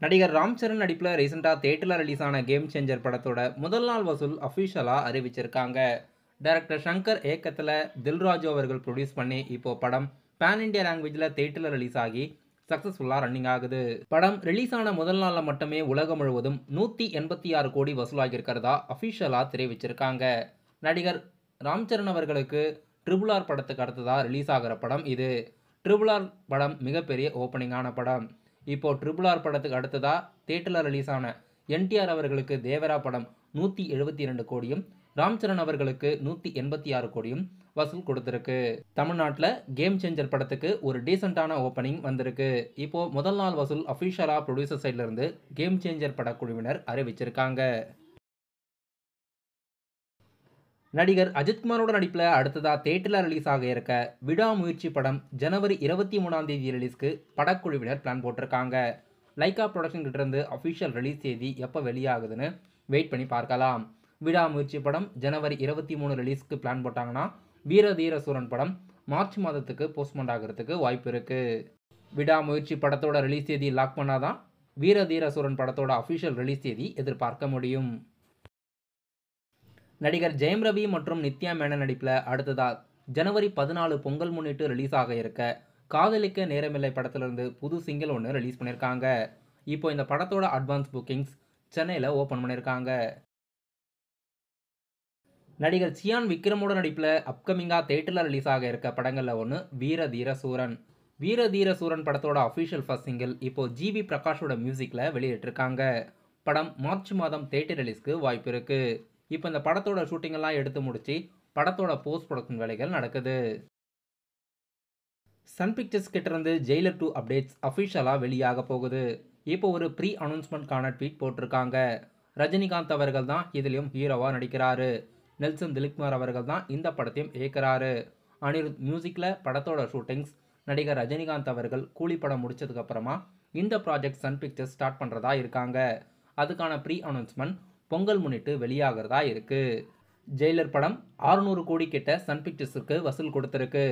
நடிகர் ராம் சரண் நடிப்பில் ரீசெண்டாக தேட்டரில் ரிலீஸ் ஆன கேம் சேஞ்சர் படத்தோட முதல் நாள் வசூல் அஃபிஷியலாக அறிவிச்சிருக்காங்க. டைரக்டர் ஷங்கர் இயக்கத்தில் தில்ராஜு அவர்கள் ப்ரொடியூஸ் பண்ணி இப்போ படம் பேன் இண்டியா லாங்குவேஜில் தேட்டரில் ரிலீஸ் ஆகி சக்ஸஸ்ஃபுல்லாக ரன்னிங் ஆகுது. படம் ரிலீஸ் ஆன முதல் நாளில் மட்டுமே உலகம் முழுவதும் 186 கோடி வசூலாகியிருக்கிறதா அஃபிஷியலாக தெரிவிச்சிருக்காங்க. நடிகர் ராம் சரண் அவர்களுக்கு ட்ரிபிள் ஆர் படத்துக்கு அடுத்ததாக ரிலீஸ் ஆகிற படம் இது. ட்ரிபிள் ஆர் படம் மிகப்பெரிய ஓப்பனிங்கான படம். இப்போ ட்ரிபிள் ஆர் படத்துக்கு அடுத்ததாக தேட்டரில் ரிலீஸ் ஆன என்டிஆர் அவர்களுக்கு தேவரா படம் 172 கோடியும், ராம் சரண் அவர்களுக்கு 186 கோடியும் வசூல் கொடுத்துருக்கு. தமிழ்நாட்டில் கேம் சேஞ்சர் படத்துக்கு ஒரு டீசெண்டான ஓப்பனிங் வந்திருக்கு. இப்போ முதல் நாள் வசூல் அஃபிஷியலாக ப்ரொடியூசர் சைட்லேருந்து கேம் சேஞ்சர் படக்குழுவினர் அறிவிச்சிருக்காங்க. நடிகர் அஜித்குமாரோட நடிப்பில் அடுத்ததாக தேட்டரில் ரிலீஸ் ஆக இருக்க விடாமுயற்சி படம் ஜனவரி 23ஆம் தேதி ரிலீஸ்க்கு படக்குழுவினர் பிளான் போட்டிருக்காங்க. லைகா ப்ரொடக்ஷன் கிட்டேருந்து அஃபிஷியல் ரிலீஸ் தேதி எப்போ வெளியாகுதுன்னு வெயிட் பண்ணி பார்க்கலாம். விடாமுயற்சி படம் ஜனவரி 23 ரிலீஸ்க்கு பிளான் போட்டாங்கன்னா வீர தீர சூரன் படம் மார்ச் மாதத்துக்கு போஸ்ட்போன் ஆகிறதுக்கு வாய்ப்பு இருக்குது. விடாமுயற்சி படத்தோட ரிலீஸ் தேதி லாக் பண்ணாதான் வீர தீர சூரன் படத்தோட அஃபிஷியல் ரிலீஸ் தேதி எதிர்பார்க்க முடியும். நடிகர் ஜெயம் ரவி மற்றும் நித்யா மேனன் நடிப்பில் அடுத்ததாக ஜனவரி 14 பொங்கல் முன்னிட்டு ரிலீஸ் ஆக இருக்க காதலிக்க நேரமில்லை படத்திலிருந்து புது சிங்கிள் ஒன்று ரிலீஸ் பண்ணியிருக்காங்க. இப்போ இந்த படத்தோட அட்வான்ஸ் புக்கிங்ஸ் சென்னையில் ஓப்பன் பண்ணியிருக்காங்க. நடிகர் சியான் விக்ரமோட நடிப்பில் அப்கமிங்காக தேட்டரில் ரிலீஸ் ஆக இருக்க படங்களில் ஒன்று வீர தீர சூரன். வீர தீர சூரன் படத்தோட அஃபிஷியல் ஃபர்ஸ்ட் சிங்கிள் இப்போ ஜிவி பிரகாஷோட மியூசிக்கில் வெளியிட்டிருக்காங்க. படம் மார்ச் மாதம் தேட்டர் ரிலீஸ்க்கு வாய்ப்பு இருக்குது. இப்போ இந்த படத்தோட ஷூட்டிங்கெல்லாம் எடுத்து முடிச்சு படத்தோட போஸ்ட் ப்ரொடக்ஷன் வேலைகள் நடக்குது. சன் பிக்சர்ஸ் கிட்டேருந்து ஜெயிலர் 2 அப்டேட்ஸ் அஃபிஷியலாக வெளியாக போகுது. இப்போ ஒரு ப்ரீ அனௌன்ஸ்மெண்ட்கான ட்வீட் போட்டிருக்காங்க. ரஜினிகாந்த் அவர்கள் தான் இதுலேயும் ஹீரோவாக நடிக்கிறாரு. நெல்சன் திலீப்குமார் அவர்கள் தான் இந்த படத்தையும் இயக்குறாரு. அனிருத் மியூசிக்கில் படத்தோட ஷூட்டிங்ஸ் நடிகர் ரஜினிகாந்த் அவர்கள் கூலி படம் முடிச்சதுக்கப்புறமா இந்த ப்ராஜெக்ட் சன் பிக்சர்ஸ் ஸ்டார்ட் பண்ணுறதா இருக்காங்க. அதுக்கான ப்ரீ அனௌன்ஸ்மெண்ட் பொங்கல் முன்னிட்டு வெளியாகிறதா இருக்கு. ஜெயிலர் படம் 600 கோடி கிட்ட சன் பிக்சர்ஸுக்கு வசூல் கொடுத்துருக்கு.